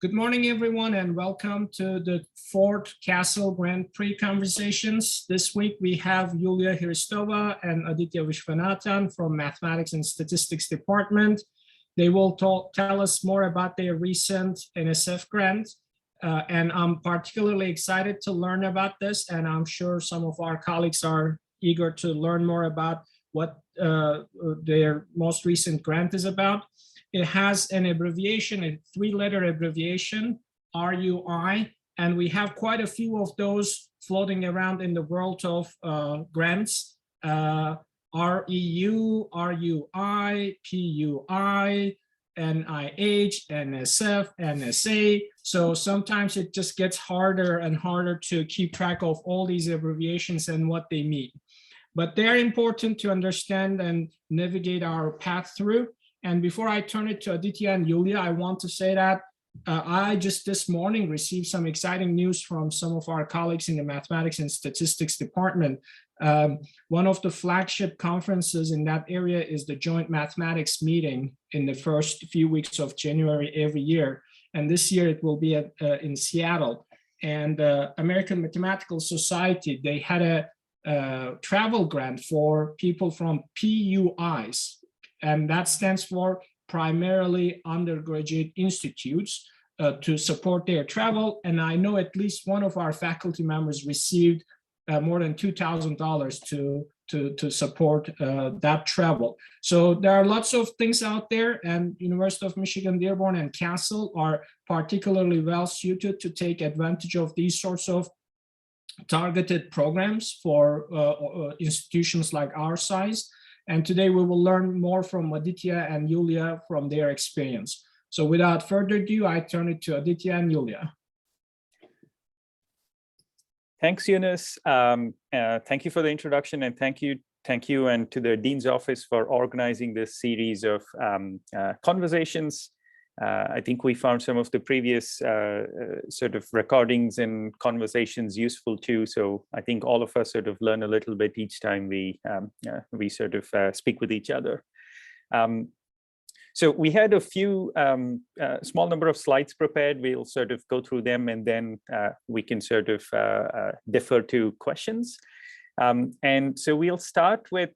Good morning, everyone, and welcome to the fourth CASL Grand Prix conversations. This week, we have Yulia Hristova and Aditya Viswanathan from Mathematics and Statistics Department. They will tell us more about their recent NSF grant. And I'm particularly excited to learn about this, and I'm sure some of our colleagues are eager to learn more about what their most recent grant is about. It has an abbreviation, a three-letter abbreviation, RUI, and we have quite a few of those floating around in the world of grants. REU, RUI, PUI, NIH, NSF, NSA. So sometimes it just gets harder and harder to keep track of all these abbreviations and what they mean. But they're important to understand and navigate our path through. And before I turn it to Aditya and Yulia, I want to say that I just this morning received some exciting news from some of our colleagues in the Mathematics and Statistics Department. One of the flagship conferences in that area is the Joint Mathematics Meeting in the first few weeks of January every year. And this year it will be in Seattle. And American Mathematical Society, they had a travel grant for people from PUIS. And that stands for primarily undergraduate institutes to support their travel. And I know at least one of our faculty members received more than $2,000 to support that travel. So there are lots of things out there, and University of Michigan-Dearborn and CASL are particularly well suited to take advantage of these sorts of targeted programs for institutions like our size. And today we will learn more from Aditya and Yulia from their experience. So without further ado, I turn it to Aditya and Yulia. Thanks, Yunus. Thank you for the introduction, and thank you and to the Dean's Office for organizing this series of conversations. I think we found some of the previous sort of recordings and conversations useful too. So I think all of us sort of learn a little bit each time we sort of speak with each other. So we had a few small number of slides prepared. We'll sort of go through them, and then we can sort of defer to questions. And so we'll start with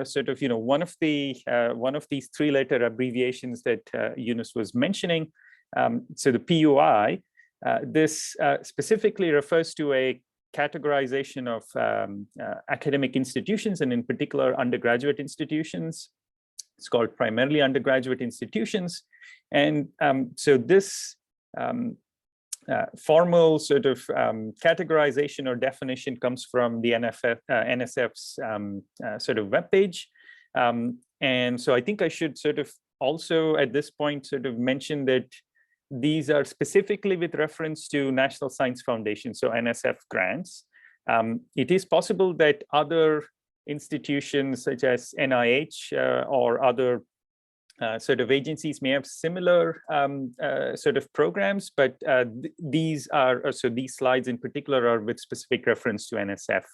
sort of, one of these three-letter abbreviations that Yunus was mentioning. So the PUI, this specifically refers to a categorization of academic institutions, and in particular undergraduate institutions. It's called primarily undergraduate institutions. And so this formal sort of categorization or definition comes from the NSF's sort of webpage. And so I think I should sort of also at this point sort of mention that these are specifically with reference to National Science Foundation, so NSF grants. It is possible that other institutions such as NIH or other sort of agencies may have similar sort of programs, but these are, so these slides in particular are with specific reference to NSF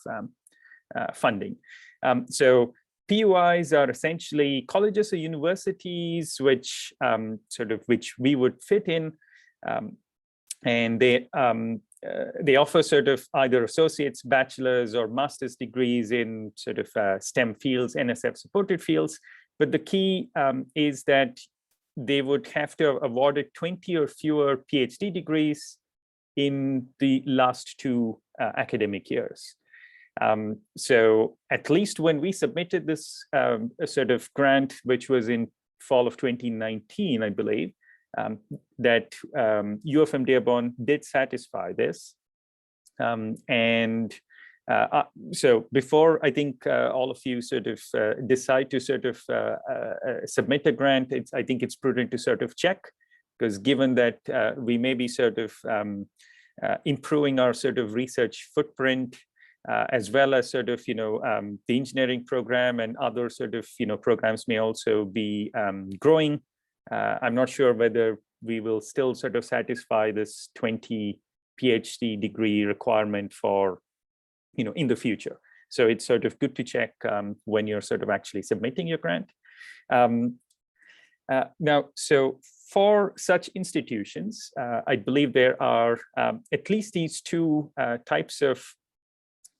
funding. So PUIs are essentially colleges or universities which which we would fit in, and they offer sort of either associate's, bachelor's, or master's degrees in sort of STEM fields, NSF supported fields. But the key is that they would have to have awarded 20 or fewer PhD degrees in the last 2 academic years. So at least when we submitted this sort of grant, which was in fall of 2019, I believe, that UM-Dearborn did satisfy this. So before I think all of you sort of decide to sort of submit a grant, I think it's prudent to sort of check, because given that we may be sort of improving our sort of research footprint, as well as sort of, the engineering program and other sort of, programs may also be growing. I'm not sure whether we will still sort of satisfy this 20 PhD degree requirement for in the future. So it's sort of good to check when you're sort of actually submitting your grant. Now, so for such institutions, I believe there are at least these two types of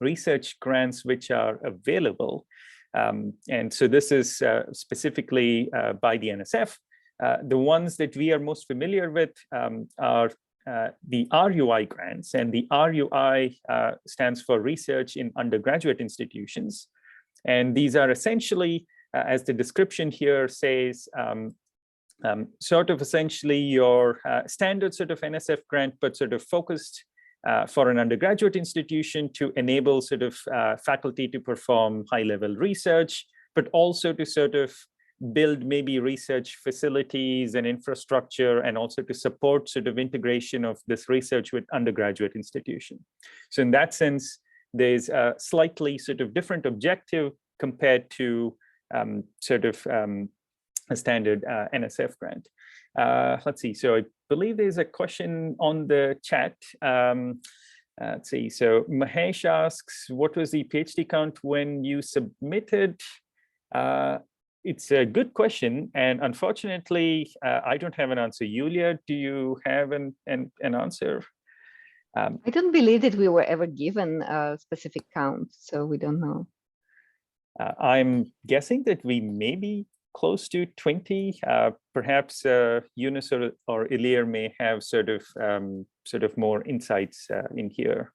research grants which are available. And so this is specifically by the NSF. The ones that we are most familiar with are the RUI grants, and the RUI stands for Research in Undergraduate Institutions. And these are essentially, as the description here says, sort of essentially your standard sort of NSF grant, but sort of focused for an undergraduate institution to enable sort of faculty to perform high-level research, but also to sort of build maybe research facilities and infrastructure, and also to support sort of integration of this research with undergraduate institution. So in that sense, there's a slightly sort of different objective compared to sort of a standard NSF grant. Let's see, so I believe there's a question on the chat. Let's see, so Mahesh asks, what was the PhD count when you submitted? It's a good question, and unfortunately, I don't have an answer. Yulia, do you have an answer? I don't believe that we were ever given a specific count, so we don't know. I'm guessing that we may be close to 20. Perhaps Yunus or Ilir may have sort of more insights in here.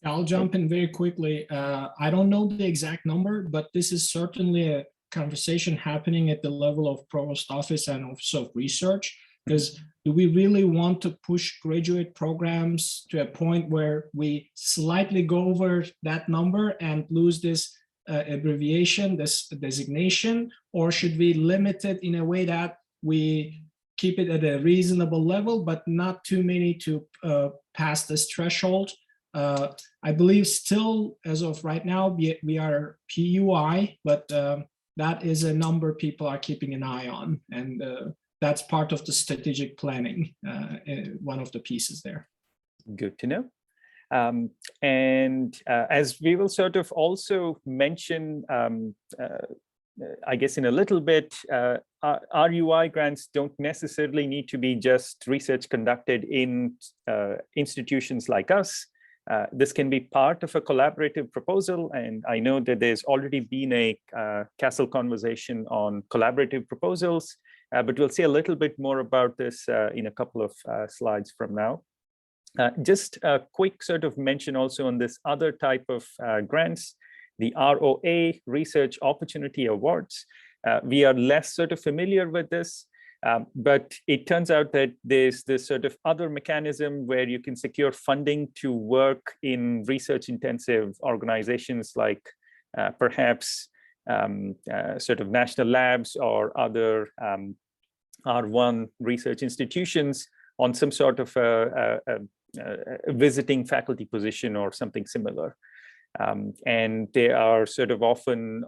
I'll jump in very quickly. I don't know the exact number, but this is certainly a conversation happening at the level of Provost Office and Office of Research, because do we really want to push graduate programs to a point where we slightly go over that number and lose this abbreviation, this designation, or should we limit it in a way that we keep it at a reasonable level, but not too many to pass this threshold? I believe still, as of right now, we are PUI, but that is a number people are keeping an eye on, and that's part of the strategic planning, one of the pieces there. Good to know. And as we will sort of also mention, I guess in a little bit, RUI grants don't necessarily need to be just research conducted in institutions like us. This can be part of a collaborative proposal, and I know that there's already been a CASL conversation on collaborative proposals, but we'll see a little bit more about this in a couple of slides from now. Just a quick sort of mention also on this other type of grants, the ROA Research Opportunity Awards. We are less sort of familiar with this, but it turns out that there's this sort of other mechanism where you can secure funding to work in research-intensive organizations like perhaps sort of national labs or other R1 research institutions on some sort of a visiting faculty position or something similar. And they are sort of often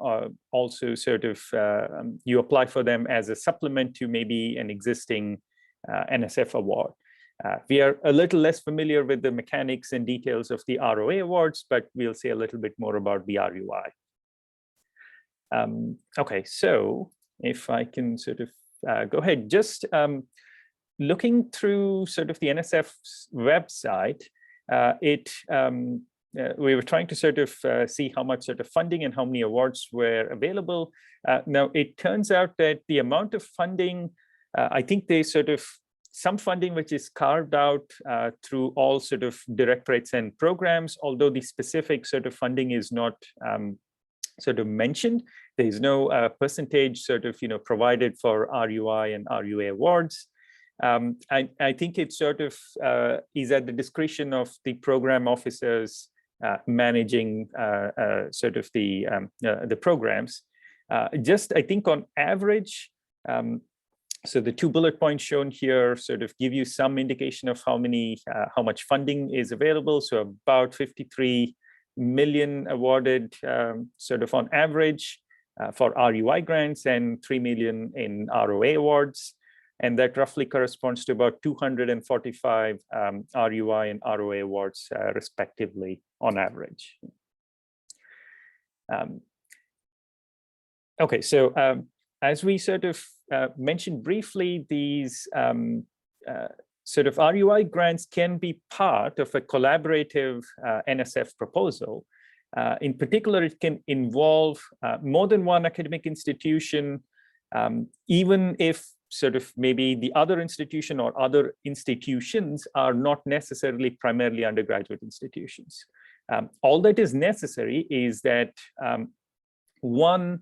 also sort of, you apply for them as a supplement to maybe an existing NSF award. We are a little less familiar with the mechanics and details of the ROA awards, but we'll say a little bit more about the RUI. Okay, so if I can sort of go ahead, just looking through sort of the NSF's website, we were trying to sort of see how much sort of funding and how many awards were available. Now, it turns out that the amount of funding, I think there's sort of some funding which is carved out through all sort of directorates and programs, although the specific sort of funding is not sort of mentioned. There is no percentage sort of, provided for RUI and RUA awards. I think it sort of is at the discretion of the program officers managing sort of the programs. Just, I think on average, so the 2 bullet points shown here sort of give you some indication of how much funding is available. So about 53 million awarded sort of on average for RUI grants and 3 million in ROA awards. And that roughly corresponds to about 245 RUI and ROA awards respectively on average. Okay, so as we sort of mentioned briefly, these sort of RUI grants can be part of a collaborative NSF proposal. In particular, it can involve more than one academic institution, even if sort of maybe the other institution or other institutions are not necessarily primarily undergraduate institutions. All that is necessary is that one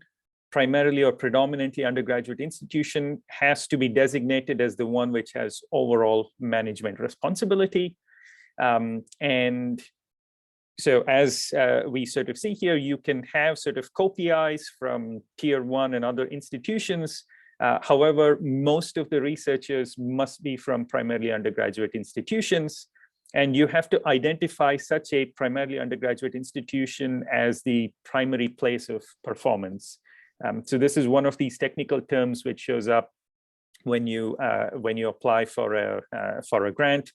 primarily or predominantly undergraduate institution has to be designated as the one which has overall management responsibility. And so as we sort of see here, you can have sort of co-PIs from tier 1 and other institutions. However, most of the researchers must be from primarily undergraduate institutions. And you have to identify such a primarily undergraduate institution as the primary place of performance. So this is one of these technical terms which shows up when you apply for a grant.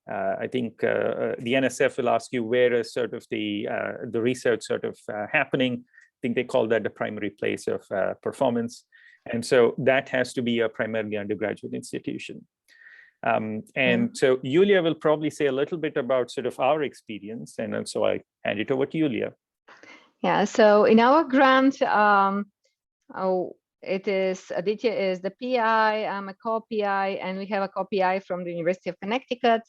I think the NSF will ask you where is sort of the research sort of happening. I think they call that the primary place of performance. And so that has to be a primarily undergraduate institution. So Yulia will probably say a little bit about sort of our experience, and so I hand it over to Yulia. Yeah, so in our grant, it is Aditya is the PI, I'm a co-PI, and we have a co-PI from the University of Connecticut,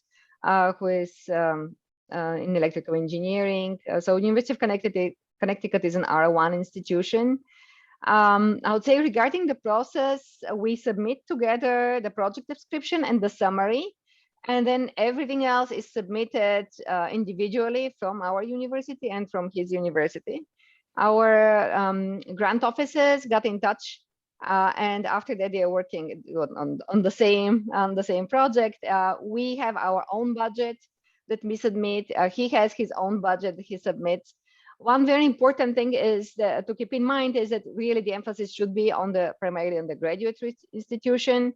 who is in electrical engineering. So University of Connecticut is an R1 institution. I would say regarding the process, we submit together the project description and the summary, and then everything else is submitted individually from our university and from his university. Our grant offices got in touch, and after that they are working on the same project. We have our own budget that we submit. He has his own budget that he submits. One very important thing is to keep in mind is that really the emphasis should be on the primarily on the graduate institution.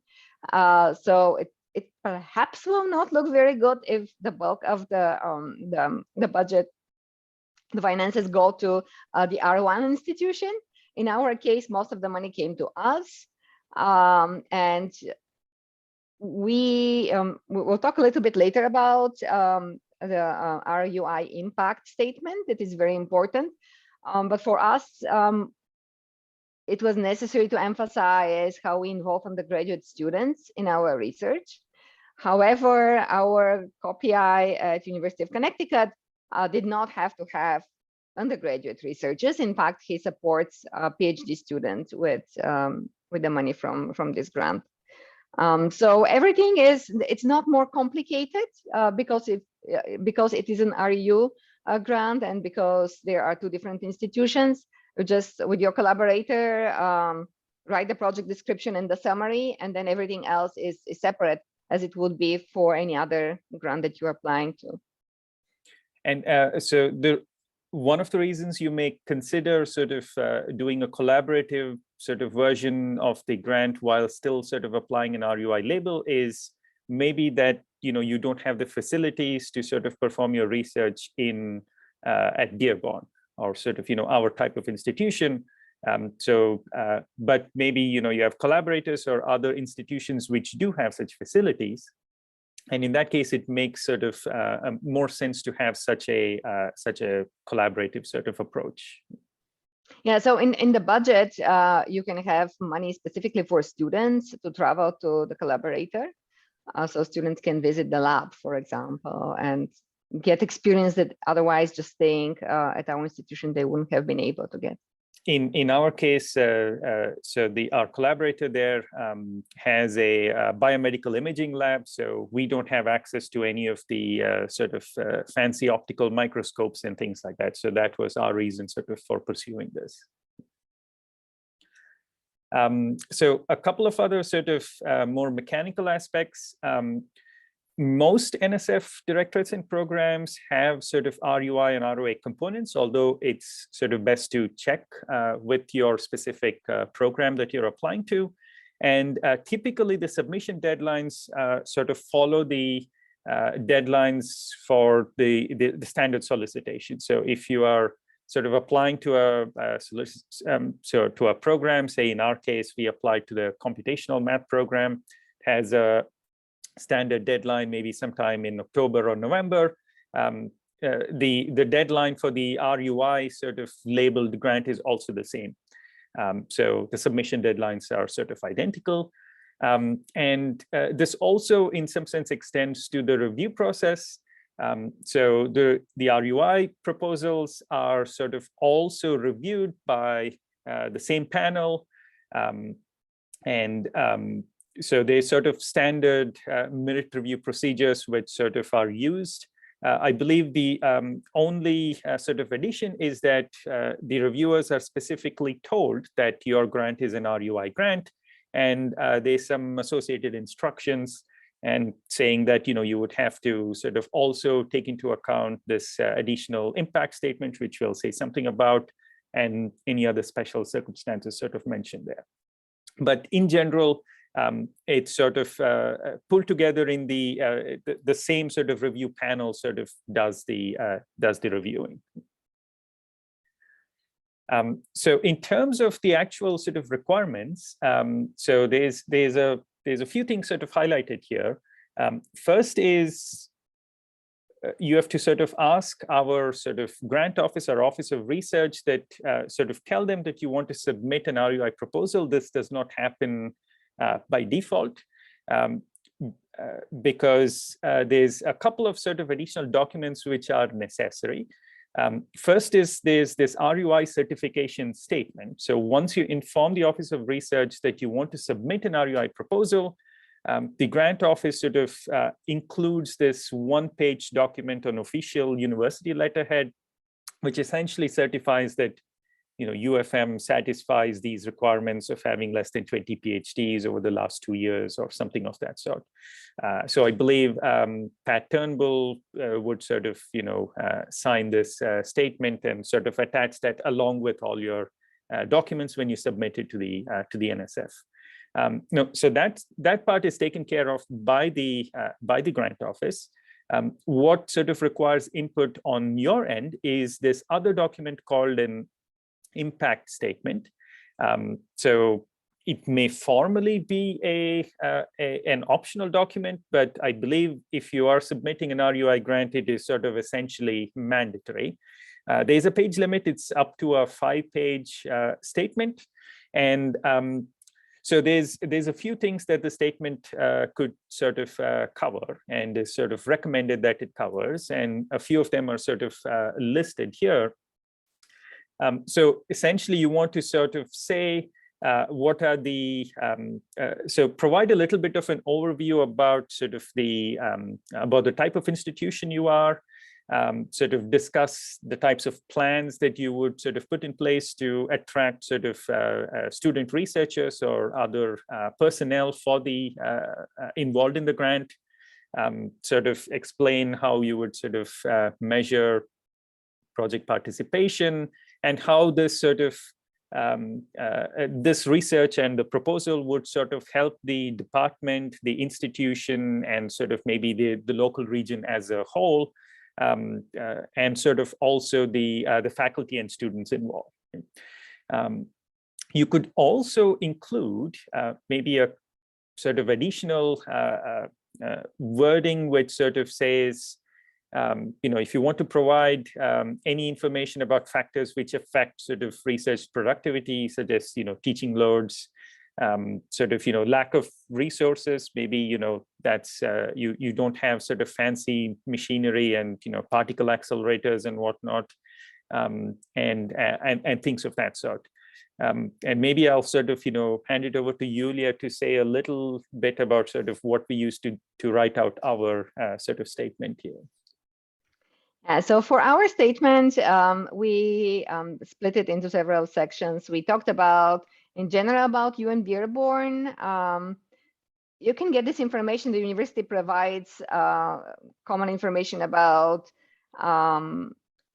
So it perhaps will not look very good if the bulk of the budget, the finances go to the R1 institution. In our case, most of the money came to us, and we'll talk a little bit later about the RUI Impact Statement. That is very important. But for us, it was necessary to emphasize how we involve undergraduate students in our research. However, our co-PI at University of Connecticut did not have to have undergraduate researchers. In fact, he supports PhD students with the money from this grant. So everything it's not more complicated because it is an RU grant, and because there are two different institutions. Just with your collaborator, write the project description and the summary, and then everything else is separate, as it would be for any other grant that you're applying to. And so one of the reasons you may consider sort of doing a collaborative sort of version of the grant while still sort of applying an RUI label is maybe that you don't have the facilities to sort of perform your research in at Dearborn or sort of our type of institution. But maybe you have collaborators or other institutions which do have such facilities. And in that case, it makes sort of more sense to have such a collaborative sort of approach. Yeah, so in the budget, you can have money specifically for students to travel to the collaborator. So students can visit the lab, for example, and get experience that otherwise just staying at our institution, they wouldn't have been able to get. In our case, our collaborator there has a biomedical imaging lab, so we don't have access to any of the sort of fancy optical microscopes and things like that. So that was our reason sort of for pursuing this. So a couple of other sort of more mechanical aspects. Most NSF directorates and programs have sort of RUI and RUA components, although it's sort of best to check with your specific program that you're applying to. And typically the submission deadlines sort of follow the deadlines for the standard solicitation. So if you are sort of applying to a program. Say in our case, we applied to the computational math program. It has a standard deadline, maybe sometime in October or November. The deadline for the RUI sort of labeled grant is also the same. So the submission deadlines are sort of identical. And this also, in some sense, extends to the review process. So the RUI proposals are sort of also reviewed by the same panel. So they sort of standard merit review procedures which sort of are used. I believe the only sort of addition is that the reviewers are specifically told that your grant is an RUI grant, and there's some associated instructions and saying that you would have to sort of also take into account this additional impact statement, which we'll say something about, and any other special circumstances sort of mentioned there. But in general, it's sort of pulled together in the same sort of review panel sort of does the reviewing. So in terms of the actual sort of requirements, so there's a few things sort of highlighted here. First is you have to sort of ask our sort of grant office or office of research that sort of tell them that you want to submit an RUI proposal. This does not happen by default because there's a couple of sort of additional documents which are necessary. First is there's this RUI certification statement. So once you inform the Office of Research that you want to submit an RUI proposal, the grant office sort of includes this one-page document on official university letterhead, which essentially certifies that UFM satisfies these requirements of having less than 20 PhDs over the last 2 years or something of that sort. So I believe Pat Turnbull would sort of, sign this statement and sort of attach that along with all your documents when you submit it to the NSF. So that part is taken care of by the grant office. What sort of requires input on your end is this other document called an impact statement. So it may formally be an optional document, but I believe if you are submitting an RUI grant, it is sort of essentially mandatory. There's a page limit. It's up to a 5-page statement. And so there's a few things that the statement could sort of cover and is sort of recommended that it covers. And a few of them are sort of listed here. So essentially, you want to sort of say what are the so provide a little bit of an overview about sort of about the type of institution you are, sort of discuss the types of plans that you would sort of put in place to attract sort of student researchers or other personnel for the involved in the grant, sort of explain how you would sort of measure project participation, and how this sort of this research and the proposal would sort of help the department, the institution, and sort of maybe the local region as a whole, and sort of also the faculty and students involved. You could also include maybe a sort of additional wording which sort of says, if you want to provide any information about factors which affect sort of research productivity, such as, teaching loads, sort of, lack of resources, maybe, that's you don't have sort of fancy machinery and, particle accelerators and whatnot, and things of that sort. And maybe I'll sort of, hand it over to Yulia to say a little bit about sort of what we used to write out our sort of statement here. So for our statement, we split it into several sections. We talked about, in general, about UM-Dearborn. You can get this information. The university provides common information about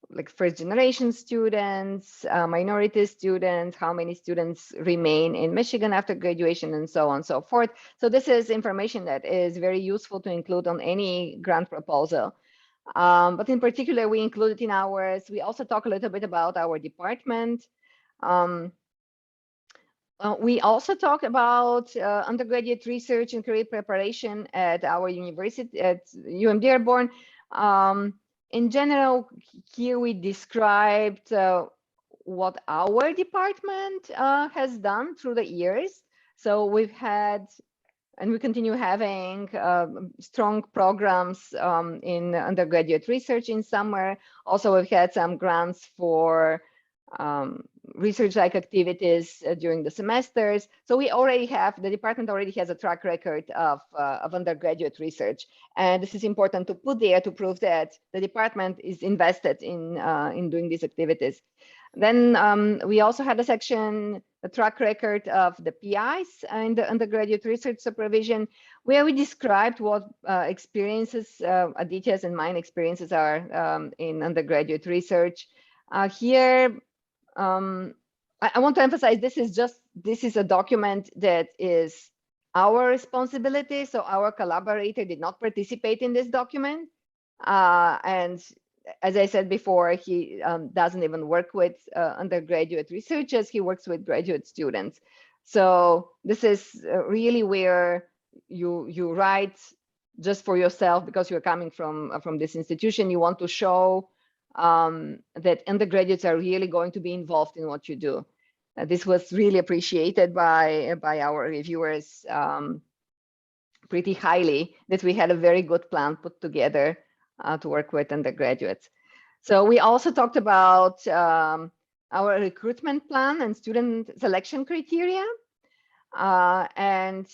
like first-generation students, minority students, how many students remain in Michigan after graduation, and so on and so forth. So this is information that is very useful to include on any grant proposal. But in particular, we included in ours, we also talk a little bit about our department. We also talk about undergraduate research and career preparation at our university, at UM-Dearborn. In general, here we described what our department has done through the years. So we've had, and we continue having strong programs in undergraduate research in summer. Also, we've had some grants for research-like activities during the semesters. So we already have, the department already has a track record of undergraduate research. And this is important to put there to prove that the department is invested in doing these activities. Then we also had a section, a track record of the PIs in the undergraduate research supervision, where we described what experiences, Aditya's and mine experiences are in undergraduate research. Here, I want to emphasize this is a document that is our responsibility. So our collaborator did not participate in this document. And as I said before, he doesn't even work with undergraduate researchers. He works with graduate students. So this is really where you write just for yourself because you're coming from this institution. You want to show that undergraduates are really going to be involved in what you do. This was really appreciated by our reviewers pretty highly, that we had a very good plan put together to work with undergraduates. So we also talked about our recruitment plan and student selection criteria, and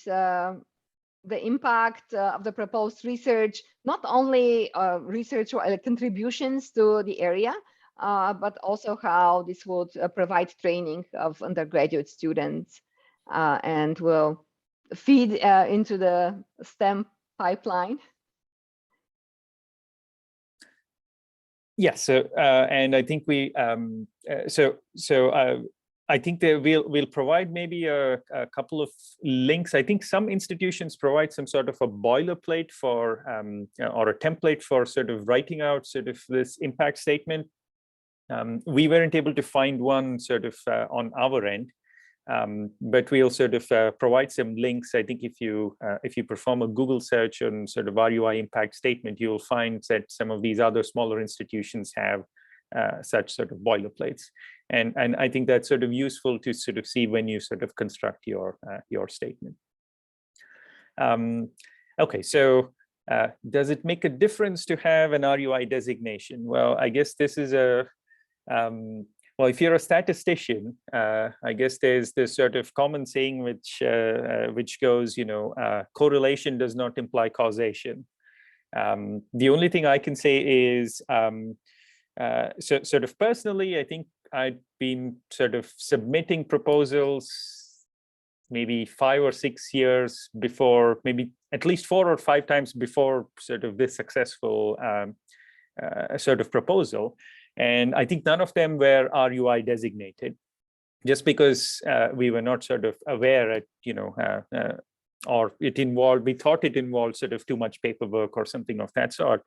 the impact of the proposed research, not only research or contributions to the area, but also how this would provide training of undergraduate students and will feed into the STEM pipeline. Yes, so and I think we I think that we'll provide maybe a couple of links. I think some institutions provide some sort of a boilerplate for or a template for sort of writing out sort of this impact statement. We weren't able to find one sort of on our end, but we'll sort of provide some links. I think if you perform a Google search on sort of RUI impact statement, you'll find that some of these other smaller institutions have such sort of boilerplates, and I think that's sort of useful to sort of see when you sort of construct your statement. Okay, so does it make a difference to have an RUI designation? Well, I guess this is a well, if you're a statistician, I guess there's this sort of common saying which goes, you know, correlation does not imply causation. The only thing I can say is, so sort of personally, I think I've been sort of submitting proposals maybe 5 or 6 years before, maybe at least 4 or 5 times before sort of this successful sort of proposal. And I think none of them were RUI designated, just because we were not sort of aware at, you know, or it involved, we thought it involved sort of too much paperwork or something of that sort.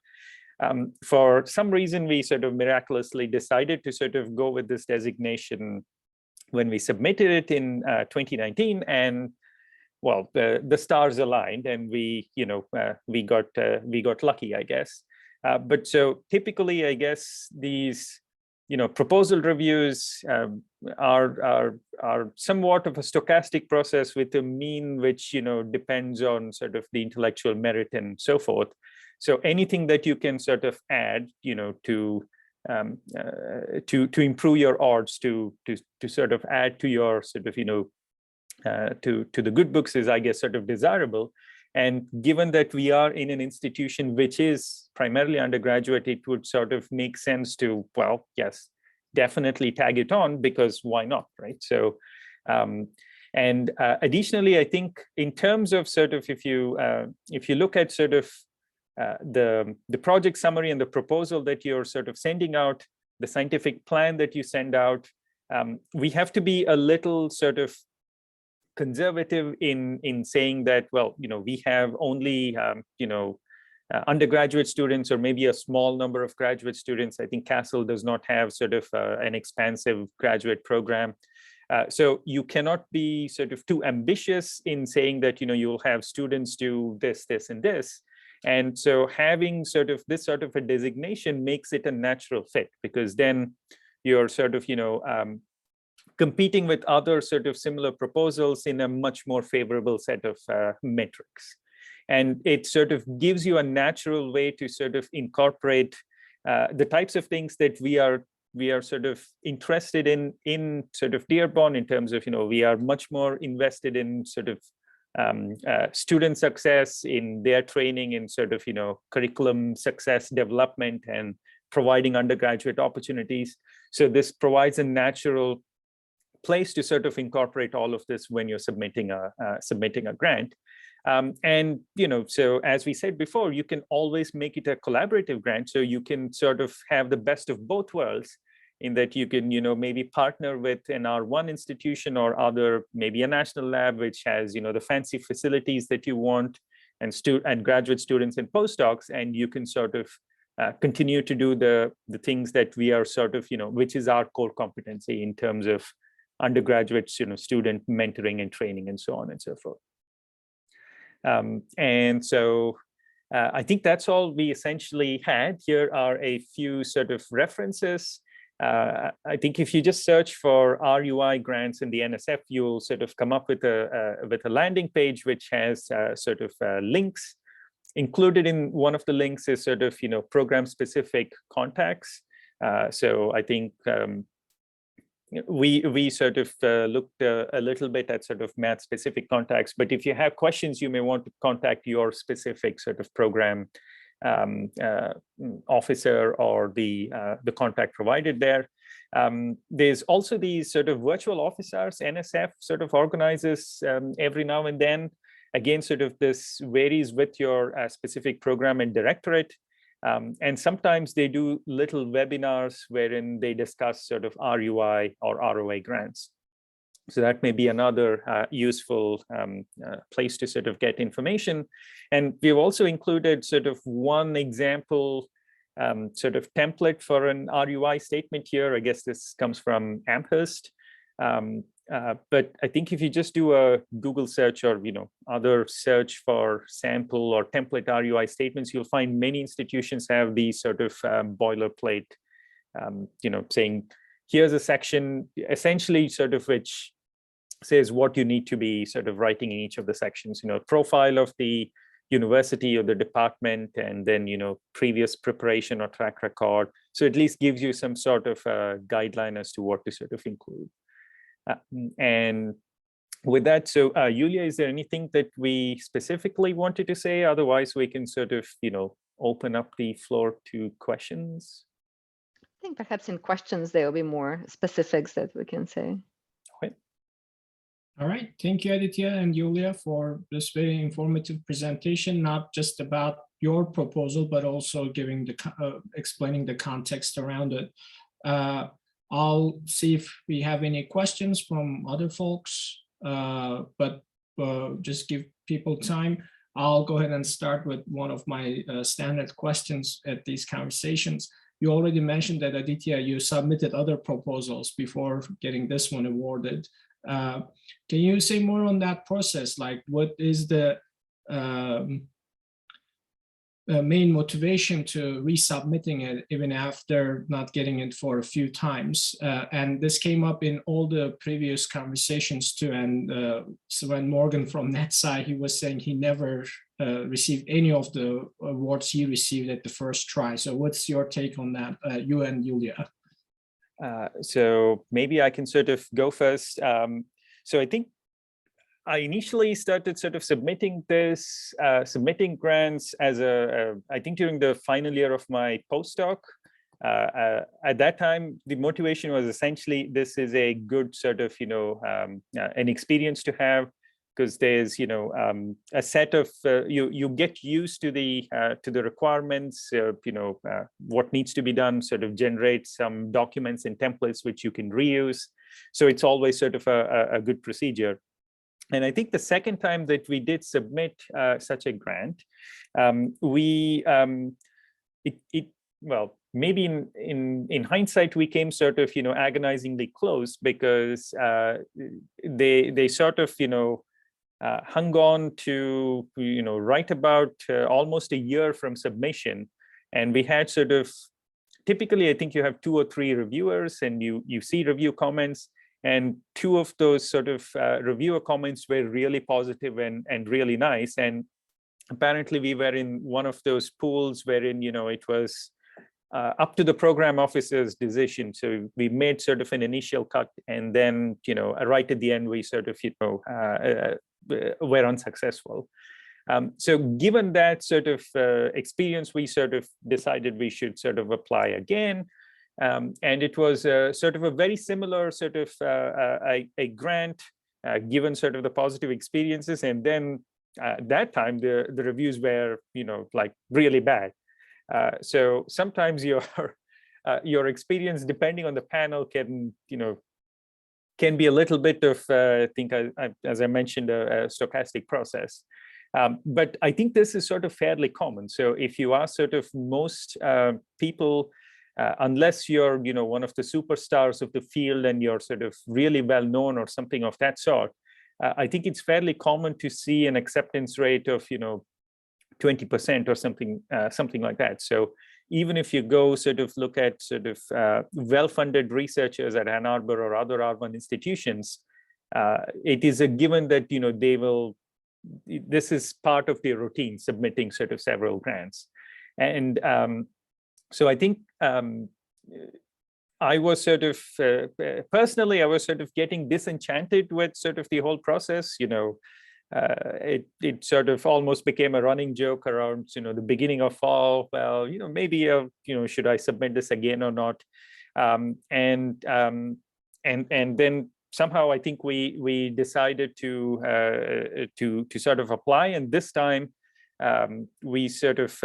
For some reason, we sort of miraculously decided to sort of go with this designation when we submitted it in 2019, and well, the stars aligned, and we, you know, we got lucky, I guess. But so typically, I guess these, you know, proposal reviews are somewhat of a stochastic process with a mean which, you know, depends on sort of the intellectual merit and so forth. So anything that you can sort of add, you know, to improve your odds, to sort of add to your sort of, you know, to the good books is, I guess, sort of desirable. And given that we are in an institution which is primarily undergraduate, it would sort of make sense to, well, yes, definitely tag it on, because why not, right? So, and additionally, I think in terms of sort of, if you look at sort of the project summary and the proposal that you're sort of sending out, the scientific plan that you send out, we have to be a little sort of conservative in saying that, well, you know, we have only, you know, undergraduate students or maybe a small number of graduate students. I think CASL does not have sort of an expansive graduate program. So you cannot be sort of too ambitious in saying that, you'll have students do this, this, and this. And so having sort of this sort of a designation makes it a natural fit, because then you're sort of, competing with other sort of similar proposals in a much more favorable set of metrics. And it sort of gives you a natural way to sort of incorporate the types of things that we are sort of interested in sort of Dearborn, in terms of, we are much more invested in sort of student success, in their training, in sort of, curriculum success development and providing undergraduate opportunities. So this provides a natural place to sort of incorporate all of this when you're submitting a grant. And, so as we said before, you can always make it a collaborative grant. So you can sort of have the best of both worlds, in that you can, maybe partner with an R1 institution or other, maybe a national lab, which has, the fancy facilities that you want, and graduate students and postdocs, and you can sort of continue to do the things that we are sort of, which is our core competency in terms of undergraduate, student mentoring and training and so on and so forth. And so I think that's all we essentially had. Here are a few sort of references. I think if you just search for RUI grants in the NSF, you'll sort of come up with a landing page which has sort of links. Included in one of the links is sort of, program-specific contacts. So I think we sort of looked a little bit at sort of math-specific contacts, but if you have questions, you may want to contact your specific sort of program officer or the contact provided there. There's also these sort of virtual office hours NSF sort of organizes every now and then. Again, sort of this varies with your specific program and directorate. And sometimes they do little webinars wherein they discuss sort of RUI or ROI grants. So that may be another useful place to sort of get information. And we've also included sort of one example sort of template for an RUI statement here. I guess this comes from Amherst. But I think if you just do a Google search or other search for sample or template RUI statements, you'll find many institutions have these sort of boilerplate, saying here's a section essentially sort of which says what you need to be sort of writing in each of the sections, profile of the university or the department, and then, previous preparation or track record. So at least gives you some sort of guideline as to what to sort of include. And with that, so Yulia, is there anything that we specifically wanted to say? Otherwise, we can sort of, open up the floor to questions. I think perhaps in questions, there will be more specifics that we can say. Okay. All right. Thank you, Aditya and Yulia, for this very informative presentation, not just about your proposal, but also giving the explaining the context around it. I'll see if we have any questions from other folks, but just give people time. I'll go ahead and start with one of my standard questions at these conversations. You already mentioned that, Aditya, you submitted other proposals before getting this one awarded. Can you say more on that process? Like, what is the main motivation to resubmitting it even after not getting it for a few times? And this came up in all the previous conversations too. And so when Morgan from NetSci, he was saying he never received any of the awards he received at the first try. So what's your take on that, you and Yulia? So maybe I can sort of go first. So I think I initially started sort of submitting grants as I think during the final year of my postdoc. At that time, the motivation was essentially, this is a good sort of, an experience to have, because there's, a set of, you get used to the requirements, what needs to be done, sort of generate some documents and templates which you can reuse. So it's always sort of a good procedure. And I think the second time that we did submit such a grant, well, maybe in hindsight, we came sort of, agonizingly close, because they sort of, hung on to, right about almost a year from submission. And we had sort of, typically, I think you have 2 or 3 reviewers, and you see review comments. And 2 of those sort of reviewer comments were really positive and really nice. And apparently we were in one of those pools wherein, it was up to the program officer's decision. So we made sort of an initial cut, and then, right at the end, we sort of, were unsuccessful. So given that sort of experience, we sort of decided we should sort of apply again. And it was sort of a very similar sort of a grant, given sort of the positive experiences. And then that time, the reviews were, like really bad. So sometimes your experience, depending on the panel, can be a little bit of, I think, as I mentioned, a stochastic process. But I think this is sort of fairly common. So if you ask sort of most people, unless you're, one of the superstars of the field and you're sort of really well known or something of that sort, I think it's fairly common to see an acceptance rate of, 20% or something like that. So even if you go sort of look at sort of well-funded researchers at Ann Arbor or other urban institutions, it is a given that, they will, this is part of their routine, submitting sort of several grants. And so I think I was sort of, personally, I was sort of getting disenchanted with sort of the whole process. It sort of almost became a running joke around, the beginning of fall. Well, maybe, should I submit this again or not? And then somehow I think we decided to sort of apply, and this time we sort of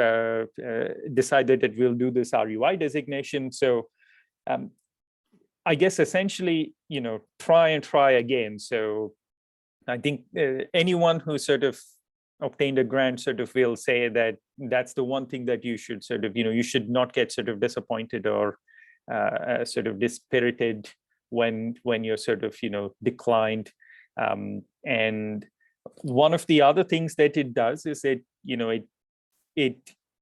decided that we'll do this RUI designation. So I guess essentially, try and try again. So I think anyone who sort of obtained a grant sort of will say that that's the one thing that you should sort of, you should not get sort of disappointed or sort of dispirited when you're sort of, declined. And one of the other things that it does is it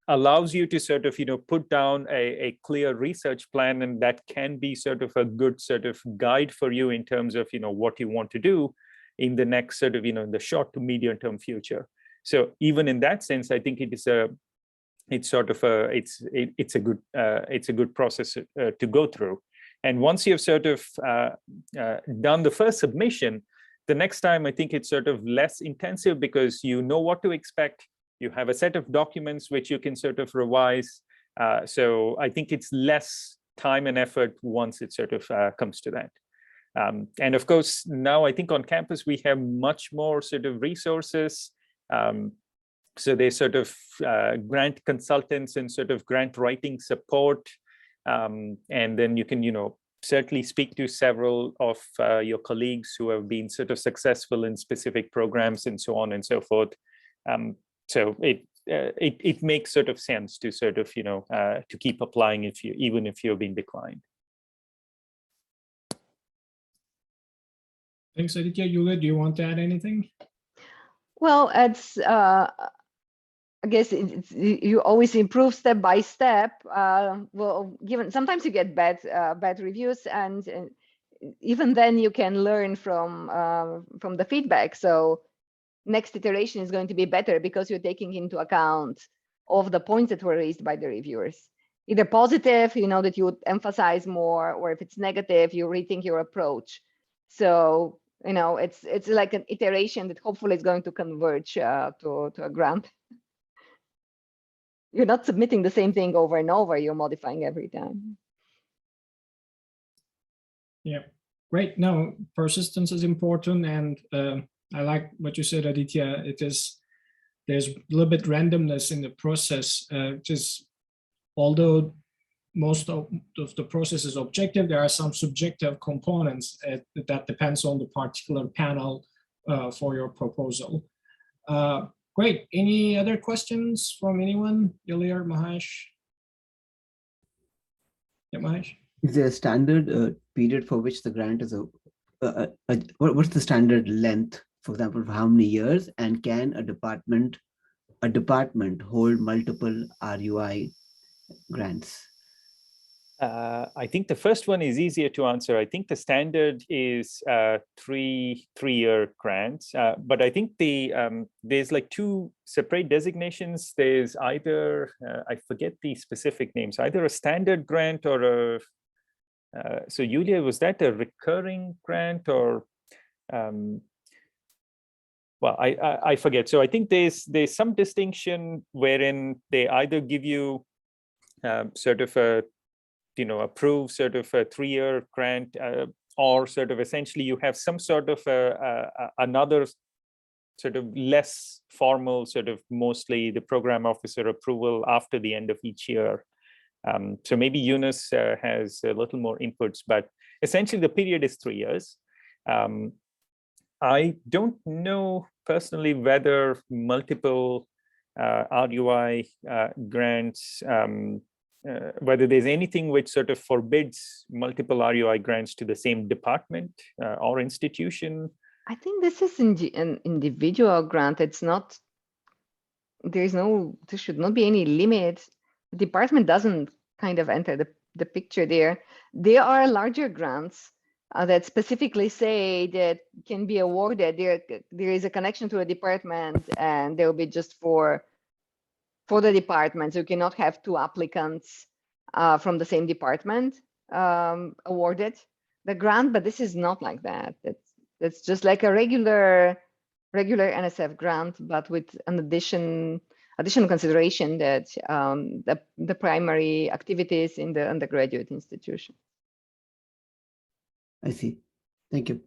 allows you to sort of, put down a clear research plan, and that can be sort of a good sort of guide for you in terms of, what you want to do in the next sort of, in the short to medium term future. So even in that sense, I think it's a good process to go through. And once you've sort of done the first submission, the next time I think it's sort of less intensive, because you know what to expect. You have a set of documents which you can sort of revise. So I think it's less time and effort once it sort of comes to that. And of course, now I think on campus, we have much more sort of resources. So they sort of grant consultants and sort of grant writing support. And then you can, certainly speak to several of your colleagues who have been sort of successful in specific programs and so on and so forth. So it makes sort of sense to sort of, to keep applying even if you've been declined. Thanks, Aditya. Yulia, do you want to add anything? Well, it's I guess you always improve step by step. Well, given sometimes you get bad reviews, and even then you can learn from the feedback. So next iteration is going to be better because you're taking into account of the points that were raised by the reviewers. Either positive, that you would emphasize more, or if it's negative, you rethink your approach. So it's like an iteration that hopefully is going to converge to a grant. You're not submitting the same thing over and over, you're modifying every time. Yeah, great. No, persistence is important. And I like what you said, Aditya. There's a little bit randomness in the process. Although most of the process is objective, there are some subjective components that depends on the particular panel for your proposal. Great. Any other questions from anyone? Yulia or Mahesh? Yeah, Mahesh? Is there a standard period for which the grant is what's the standard length, for example, for how many years, and can a department hold multiple RUI grants? I think the first one is easier to answer. I think the standard is three-year grants, but I think there's like two separate designations. There's either I forget the specific names, either a standard grant or a. So Yulia, was that a recurring grant or? Well, I forget. So I think there's some distinction wherein they either give you sort of a approve sort of a 3-year grant, or sort of essentially you have some sort of another sort of less formal sort of mostly the program officer approval after the end of each year. So maybe Yunus has a little more inputs, but essentially the period is 3 years. I don't know personally whether multiple RUI grants, whether there's anything which sort of forbids multiple RUI grants to the same department or institution. I think this is an individual grant. It's not, there should not be any limit. The department doesn't kind of enter the picture there. There are larger grants that specifically say that can be awarded. There is a connection to a department and there will be just for the department. So you cannot have two applicants from the same department awarded the grant, but this is not like that. It's just like a regular NSF grant, but with an additional consideration that the primary activities in the undergraduate institution. I see. Thank you.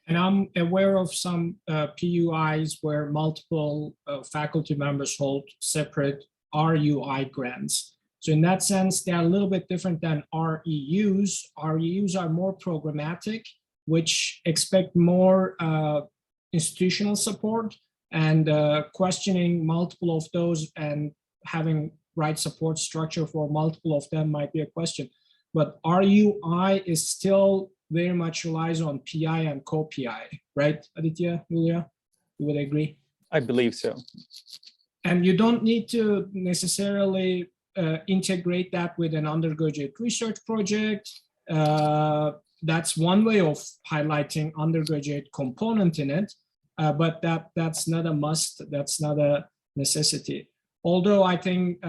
And I'm aware of some PUIs where multiple faculty members hold separate RUI grants. So in that sense, they're a little bit different than REUs. REUs are more programmatic, which expect more institutional support, and questioning multiple of those and having right support structure for multiple of them might be a question. But RUI is still very much relies on PI and co-PI, right, Aditya, Yulia? You would agree? I believe so. And you don't need to necessarily integrate that with an undergraduate research project. That's one way of highlighting undergraduate component in it, but that's not a must, that's not a necessity. Although I think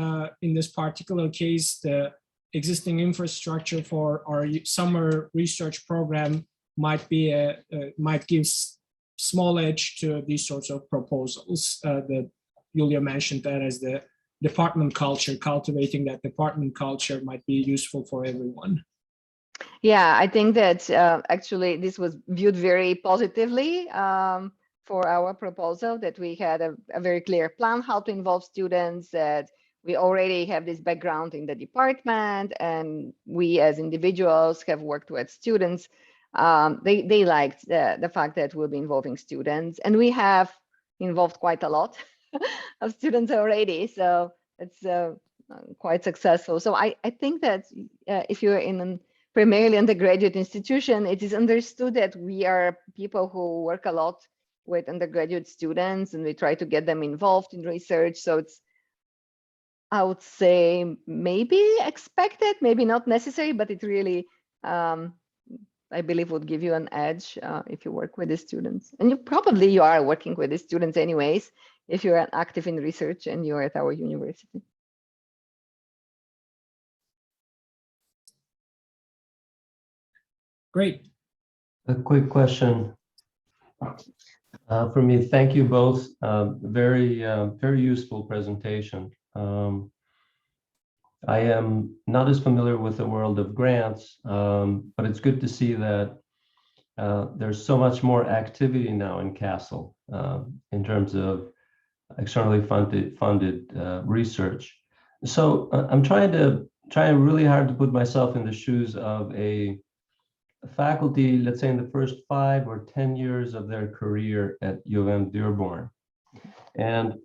in this particular case, the existing infrastructure for our summer research program might give small edge to these sorts of proposals. That Yulia mentioned that as the department culture, cultivating that department culture might be useful for everyone. Yeah, I think that actually this was viewed very positively for our proposal, that we had a very clear plan how to involve students, that we already have this background in the department, and we as individuals have worked with students. They liked the fact that we'll be involving students, and we have involved quite a lot of students already. So it's quite successful. So I think that if you're in a primarily undergraduate institution, it is understood that we are people who work a lot with undergraduate students, and we try to get them involved in research. So it's, I would say, maybe expected, maybe not necessary, but it really, I believe, would give you an edge if you work with the students. And you are working with the students anyways, if you're active in research and you're at our university. Great. A quick question for me. Thank you both. Very useful presentation. I am not as familiar with the world of grants, but it's good to see that there's so much more activity now in CASL in terms of externally funded research. So I'm trying really hard to put myself in the shoes of a faculty, let's say in the first 5 or 10 years of their career at UM-Dearborn. And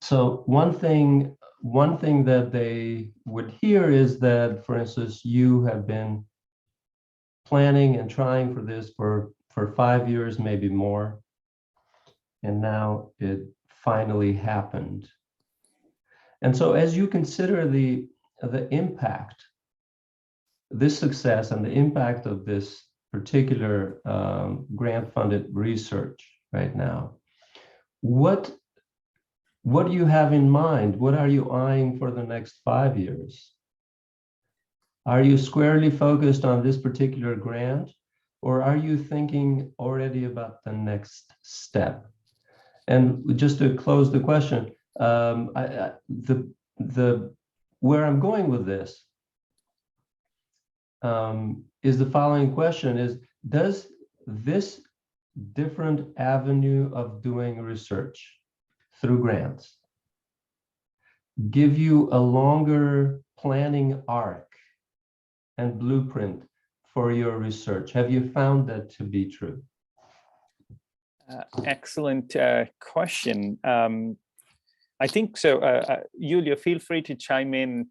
so one thing that they would hear is that, for instance, you have been planning and trying for this for 5 years, maybe more, and now it finally happened. And so as you consider the impact, this success and the impact of this particular grant-funded research right now, what do you have in mind? What are you eyeing for the next 5 years? Are you squarely focused on this particular grant, or are you thinking already about the next step? And just to close the question, where I'm going with this is the following question: does this different avenue of doing research through grants give you a longer planning arc and blueprint for your research? Have you found that to be true? Excellent question. I think so. Yulia, feel free to chime in,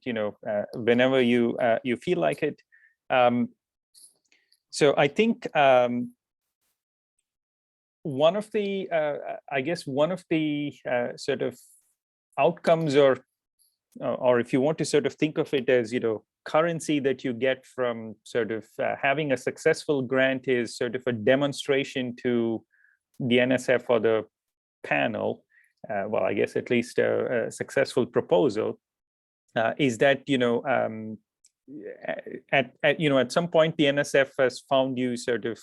whenever you feel like it. So I think one of the, sort of outcomes, or if you want to sort of think of it as, currency that you get from sort of having a successful grant, is sort of a demonstration to the NSF or the panel, well, I guess at least a successful proposal, is that, at some point the NSF has found you sort of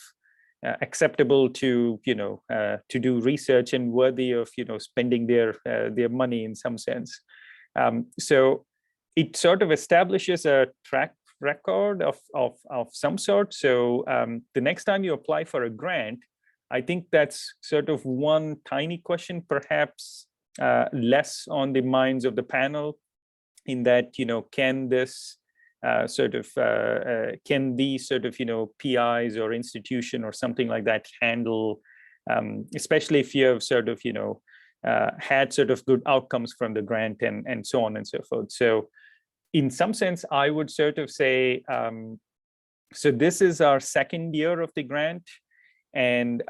acceptable to, to do research and worthy of, spending their money in some sense. So it sort of establishes a track record of some sort. So the next time you apply for a grant, I think that's sort of one tiny question, perhaps less on the minds of the panel, in that, can this can these sort of, PIs or institution or something like that handle, especially if you have sort of, had sort of good outcomes from the grant and so on and so forth. So in some sense, I would sort of say, so this is our second year of the grant. And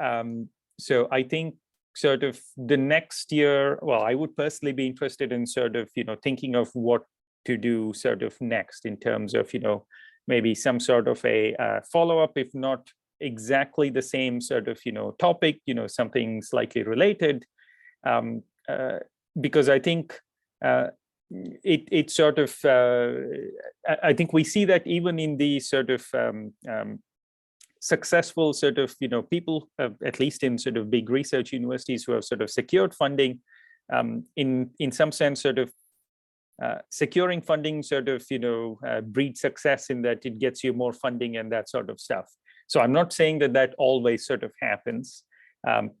so I think sort of the next year, well, I would personally be interested in sort of, thinking of what to do sort of next, in terms of, maybe some sort of a follow-up, if not exactly the same sort of, topic, something slightly related. Because I think it sort of, I think we see that even in the sort of successful sort of, people, at least in sort of big research universities, who have sort of secured funding, in some sense, sort of securing funding sort of, breeds success, in that it gets you more funding and that sort of stuff. So I'm not saying that that always sort of happens,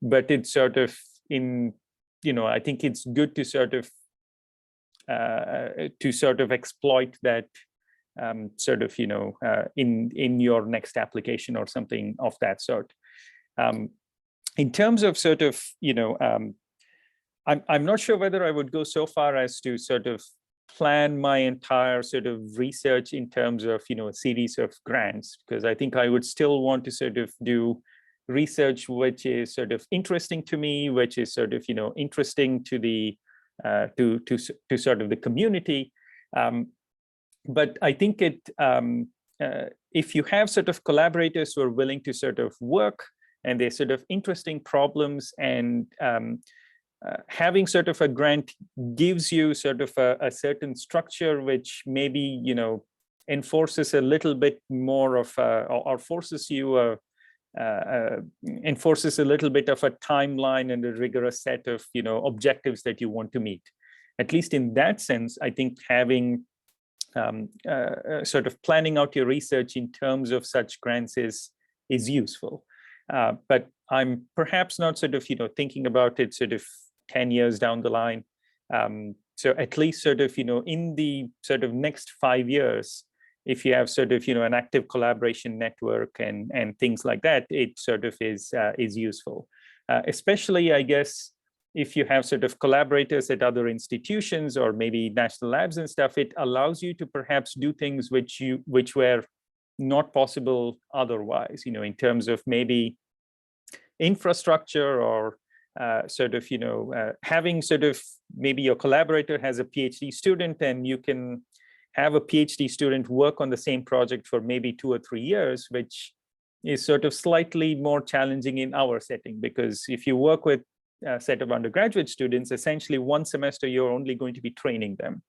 but it's sort of I think it's good to sort of exploit that sort of, in your next application or something of that sort. In terms of sort of, I'm not sure whether I would go so far as to sort of plan my entire sort of research in terms of, a series of grants, because I think I would still want to sort of do research which is sort of interesting to me, which is sort of, interesting to the to sort of the community. But I think if you have sort of collaborators who are willing to sort of work, and they're sort of interesting problems, and having sort of a grant gives you sort of a certain structure, which maybe, enforces a little bit more of or forces you enforces a little bit of a timeline and a rigorous set of, objectives that you want to meet. At least in that sense, I think having sort of planning out your research in terms of such grants is useful. But I'm perhaps not sort of, thinking about it sort of 10 years down the line. So at least sort of, in the sort of next 5 years, if you have sort of, an active collaboration network and things like that, it sort of is useful. Especially, I guess, if you have sort of collaborators at other institutions or maybe national labs and stuff, it allows you to perhaps do things which were not possible otherwise, in terms of maybe infrastructure or sort of, having sort of, maybe your collaborator has a PhD student and you can have a PhD student work on the same project for maybe 2 or 3 years, which is sort of slightly more challenging in our setting, because if you work with a set of undergraduate students, essentially one semester you're only going to be training them.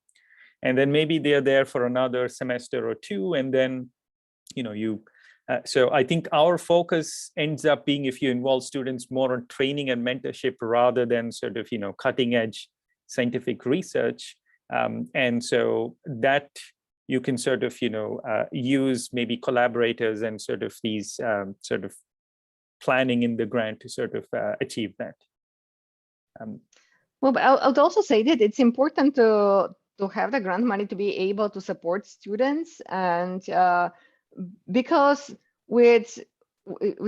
And then maybe they're there for another semester or 2, and then, so I think our focus ends up being, if you involve students more on training and mentorship rather than sort of, cutting edge scientific research. And so that you can sort of, use maybe collaborators and sort of these sort of planning in the grant to sort of achieve that. Well, but I would also say that it's important to have the grant money to be able to support students, and because with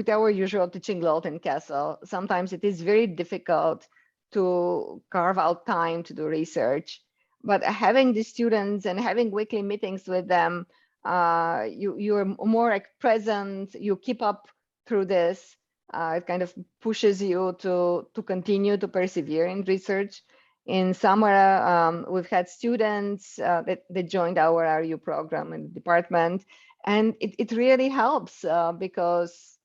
our usual teaching load in CASL, sometimes it is very difficult to carve out time to do research. But having the students and having weekly meetings with them, you're more like present, you keep up through this. It kind of pushes you to continue to persevere in research. In summer, we've had students that joined our RU program in the department, and it really helps because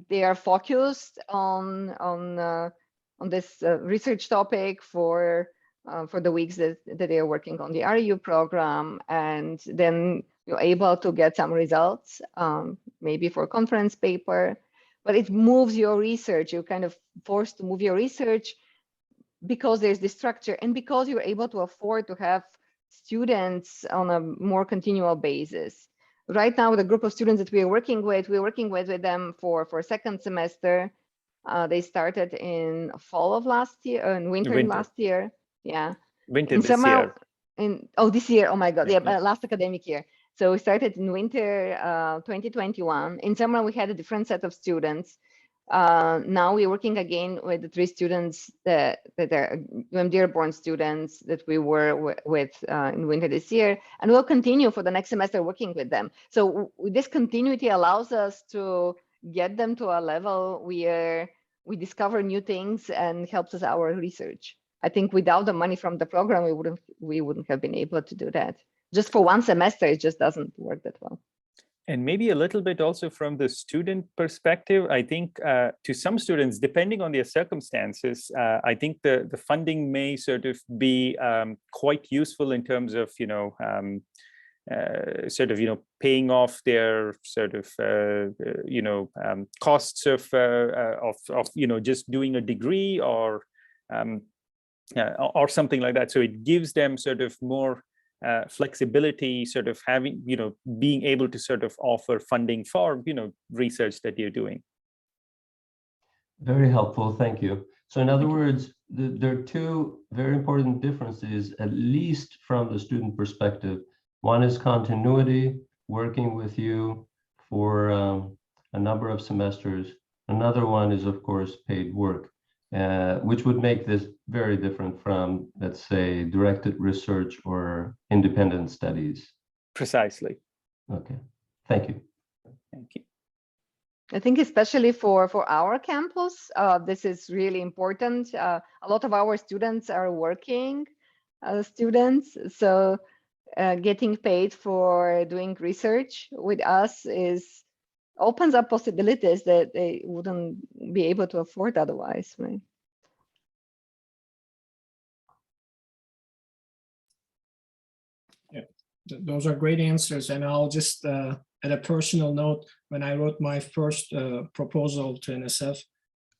they are focused on this research topic for the weeks that they are working on the RU program, and then you're able to get some results, maybe for a conference paper, but it moves your research. You're kind of forced to move your research because there's this structure and because you're able to afford to have students on a more continual basis. Right now, the group of students that we're working with them for second semester. They started in fall of last year, in winter last year. Yeah. Winter in this summer, year. This year, oh my God, Yeah. yeah, last academic year. So we started in winter 2021. In summer, we had a different set of students. Now we're working again with the 3 students that are UM-Dearborn students that we were with in winter this year, and we'll continue for the next semester working with them. So this continuity allows us to get them to a level where we discover new things and helps us our research. I think without the money from the program, we wouldn't have been able to do that. Just for one semester, it just doesn't work that well. And maybe a little bit also from the student perspective, I think to some students, depending on their circumstances, I think the funding may sort of be quite useful in terms of, sort of, paying off their sort of, costs of just doing a degree or something like that. So it gives them sort of more flexibility, sort of having, being able to sort of offer funding for, research that you're doing. Very helpful, thank you. So in other words, there are 2 very important differences, at least from the student perspective. One is continuity, working with you for a number of semesters. Another one is, of course, paid work. Which would make this very different from, let's say, directed research or independent studies. Precisely. Okay, thank you. Thank you. I think especially for our campus, this is really important. A lot of our students are working students, so getting paid for doing research with us opens up possibilities that they wouldn't be able to afford otherwise, right? Yeah, those are great answers. And I'll just, at a personal note, when I wrote my first proposal to NSF,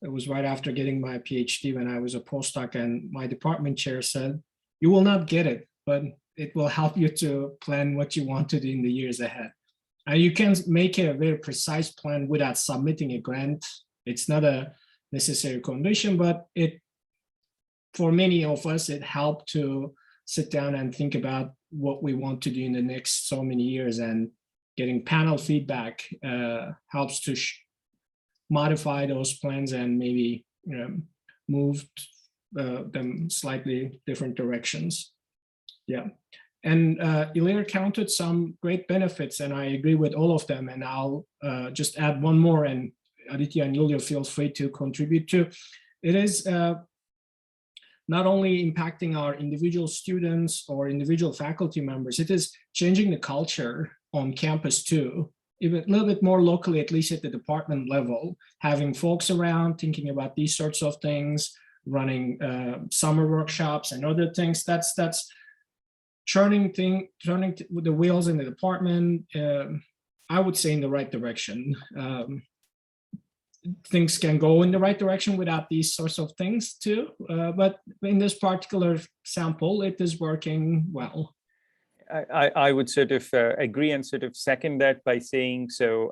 it was right after getting my PhD when I was a postdoc, and my department chair said, "You will not get it, but it will help you to plan what you want to do in the years ahead." You can make a very precise plan without submitting a grant. It's not a necessary condition, but for many of us, it helped to sit down and think about what we want to do in the next so many years, and getting panel feedback helps to modify those plans and maybe move them slightly different directions. Yeah. And Yulia counted some great benefits, and I agree with all of them. And I'll just add one more, and Aditya and Yulia, feel free to contribute to. It is not only impacting our individual students or individual faculty members, it is changing the culture on campus too, even a little bit more locally, at least at the department level, having folks around thinking about these sorts of things, running summer workshops and other things. That's turning the wheels in the department, I would say, in the right direction. Things can go in the right direction without these sorts of things too, but in this particular sample, it is working well. I would sort of agree and sort of second that by saying, so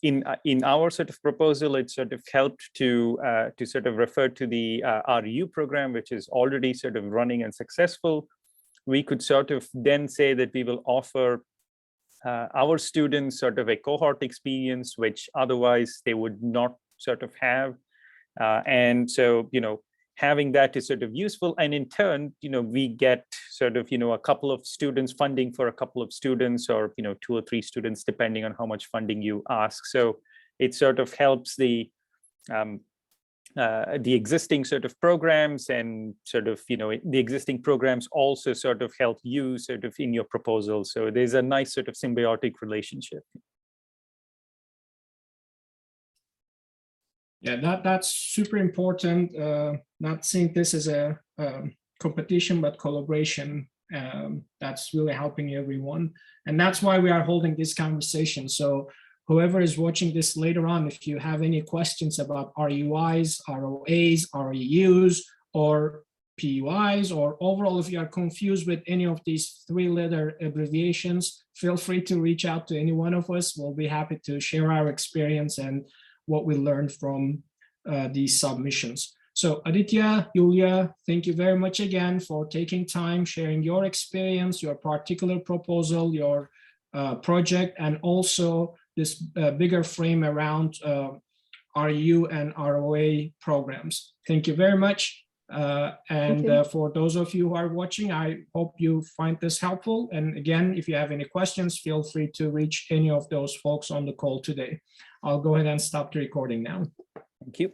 in our sort of proposal, it sort of helped to sort of refer to the RU program, which is already sort of running and successful. We could sort of then say that we will offer our students sort of a cohort experience, which otherwise they would not sort of have. And so, having that is sort of useful. And in turn, we get sort of, a couple of students, funding for a couple of students, or, 2 or 3 students, depending on how much funding you ask. So it sort of helps the existing sort of programs, and sort of, the existing programs also sort of help you sort of in your proposal. So there's a nice sort of symbiotic relationship. Yeah, that's super important. Not seeing this as a competition, but collaboration. That's really helping everyone. And that's why we are holding this conversation. So whoever is watching this later on, if you have any questions about RUIs, ROAs, REUs, or PUIs, or overall, if you are confused with any of these 3-letter abbreviations, feel free to reach out to any one of us. We'll be happy to share our experience and what we learned from these submissions. So Aditya, Yulia, thank you very much again for taking time, sharing your experience, your particular proposal, your project, and also this bigger frame around RU and ROA programs. Thank you very much. For those of you who are watching, I hope you find this helpful. And again, if you have any questions, feel free to reach any of those folks on the call today. I'll go ahead and stop the recording now. Thank you.